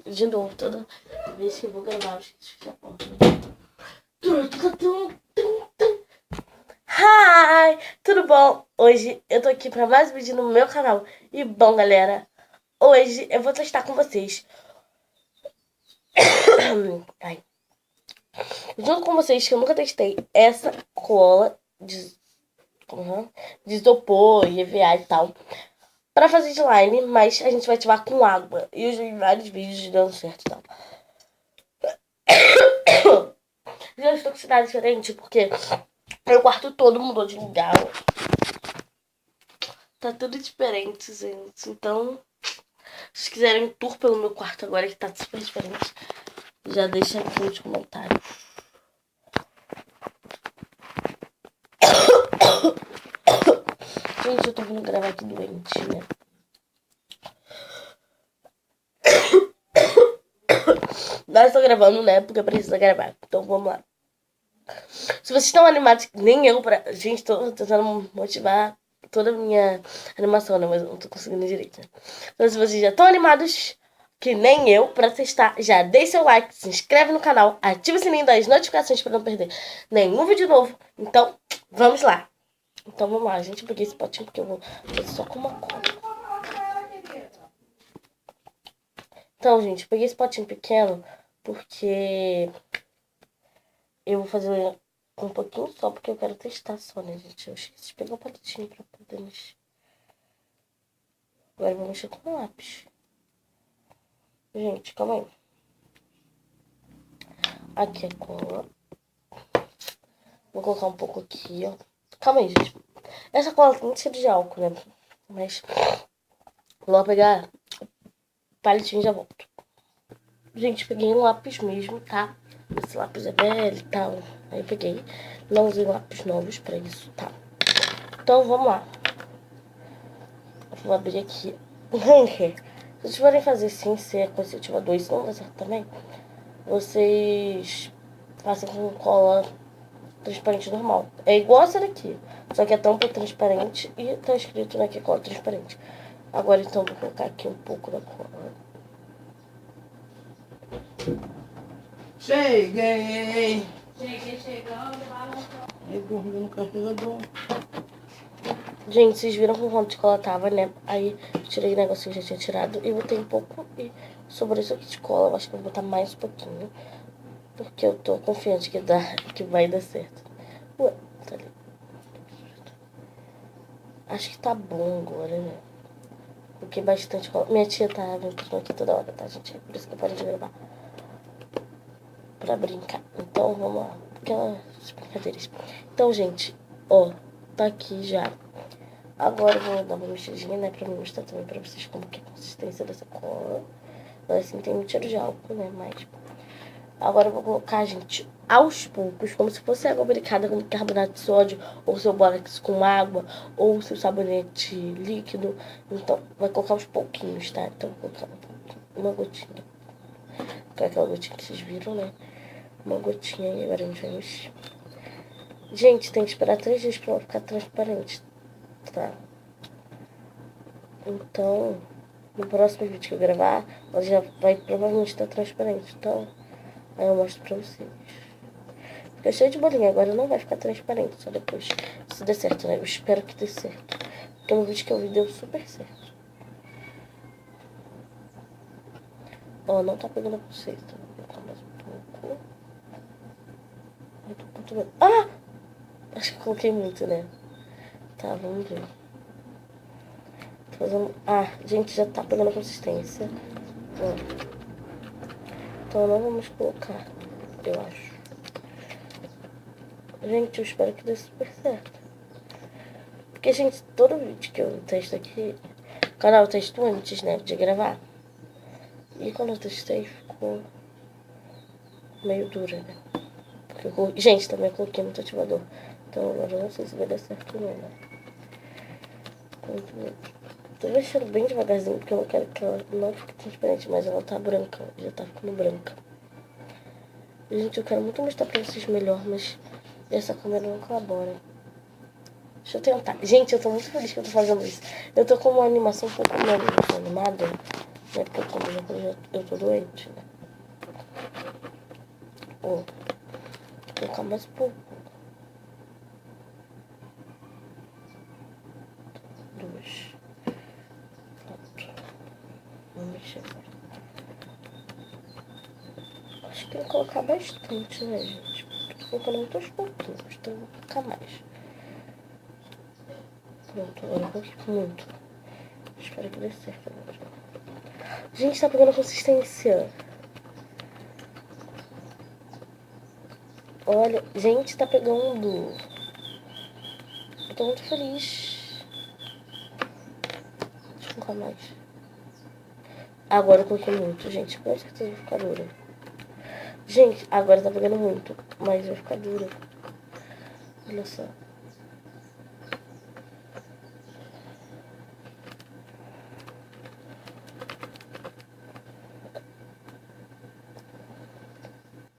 De novo, toda vez que eu vou gravar, eu esqueço de porta. Hi! Tudo bom? Hoje eu tô aqui pra mais um vídeo no meu canal. E bom, galera, hoje eu vou testar com vocês. Ai. Junto com vocês que eu nunca testei essa cola de isopor, EVA e tal. Pra fazer slime, mas a gente vai ativar com água. E eu já vi vários vídeos dando certo e tal. Já estou com cidade diferente porque meu quarto todo mudou de lugar. Tá tudo diferente, gente. Então, se quiserem um tour pelo meu quarto agora, que tá super diferente, já deixa aqui nos comentários. Gente, eu tô vindo gravar aqui doente, né? Mas tô gravando, né? Porque eu preciso gravar. Então vamos lá. Se vocês estão animados, nem eu pra... Gente, tô tentando motivar toda a minha animação, né? Mas eu não tô conseguindo direito, né? Então se vocês já estão animados, que nem eu, pra testar, já deixa seu like, se inscreve no canal, ativa o sininho das notificações pra não perder nenhum vídeo novo. Então, vamos lá. Então vamos lá, gente. Eu peguei esse potinho porque eu vou fazer só com uma cola. Então, gente, eu peguei esse potinho pequeno porque eu vou fazer um pouquinho só, porque eu quero testar só, né, gente? Eu esqueci de pegar o palitinho pra poder mexer. Agora eu vou mexer com o lápis. Gente, calma aí. Aqui a cola. Vou colocar um pouco aqui, ó. Calma aí, gente. Essa cola tem cheiro de álcool, né? Mas vou pegar o palitinho e já volto. Gente, peguei um lápis mesmo, tá? Esse lápis é velho e tal. Aí eu peguei. Não usei lápis novos pra isso, tá? Então, vamos lá. Vou abrir aqui. Se vocês forem fazer sem ser com esse ativador, isso não dá certo também. Vocês passam com cola transparente normal. É igual essa daqui. Só que a tampa é transparente e tá escrito, né, que é cola transparente. Agora, então, vou colocar aqui um pouco da cola. Cheguei! Cheguei chegando, Aí dormi no carregador. Gente, vocês viram com quanto de cola tava, né? Aí eu tirei o negocinho que já tinha tirado e botei um pouco e sobrou isso aqui de cola. Eu acho que eu vou botar mais um pouquinho. Porque eu tô confiante que vai dar certo. Ué, tá ali. Acho que tá bom agora, né? Porque bastante cola. Minha tia tá vindo aqui toda hora, tá, gente? Por isso que eu parei de gravar. Pra brincar. Então, vamos lá. Aquelas brincadeiras. Então, gente, ó, tá aqui já. Agora eu vou dar uma mexidinha, né? Pra mostrar também pra vocês como que é a consistência dessa cola. Mas assim, tem um cheiro de álcool, né? Mas agora eu vou colocar, gente, aos poucos, como se fosse água brincada com bicarbonato de sódio, ou seu bórax com água, ou seu sabonete líquido. Então, vai colocar aos pouquinhos, tá? Então, vou colocar uma gotinha. Com aquela gotinha que vocês viram, né? Uma gotinha e agora a gente vai mexer. Gente, tem que esperar 3 dias pra ela ficar transparente, tá? Então, no próximo vídeo que eu gravar, ela já vai provavelmente estar transparente. Então, aí eu mostro pra vocês. Fica cheio de bolinha, agora não vai ficar transparente, só depois. Se der certo, né? Eu espero que dê certo. Porque no vídeo que eu vi deu super certo. Ó, não tá pegando pra vocês, tá? Vou colocar mais um pouco. Eu tô muito bem. Ah! Acho que coloquei muito, né? Tá, vamos ver. Tô fazendo... Ah, gente, já tá pegando a consistência. Ó. Então não vamos colocar, eu acho. Gente, eu espero que dê super certo. Porque, gente, todo vídeo que eu testo aqui, o canal eu testo antes, né, de gravar. E quando eu testei, ficou meio dura, né? Porque gente, também eu coloquei muito ativador. Então agora eu não sei se vai dar certo não, né? Tô mexendo bem devagarzinho, porque eu não quero que ela não fique transparente, mas ela tá branca, já tá ficando branca. Gente, eu quero muito mostrar pra vocês melhor, mas essa câmera não colabora. Deixa eu tentar. Gente, eu tô muito feliz que eu tô fazendo isso. Eu tô com uma animação um pouco menos animada, É porque como eu tô doente, né? Vou colocar mais pouco. 2. Pronto. Vou mexer agora. Acho que eu vou colocar bastante, né, gente? Tô colocando muito aos pouquinhos, então eu vou colocar mais. Pronto, agora eu coloquei muito. Espero que dê certo agora. Gente, tá pegando consistência. Olha, gente, tá pegando. Eu tô muito feliz. Deixa eu colocar mais. Agora eu coloquei muito, gente. Com certeza vai ficar dura. Gente, agora tá pegando muito. Mas vai ficar dura. Olha só.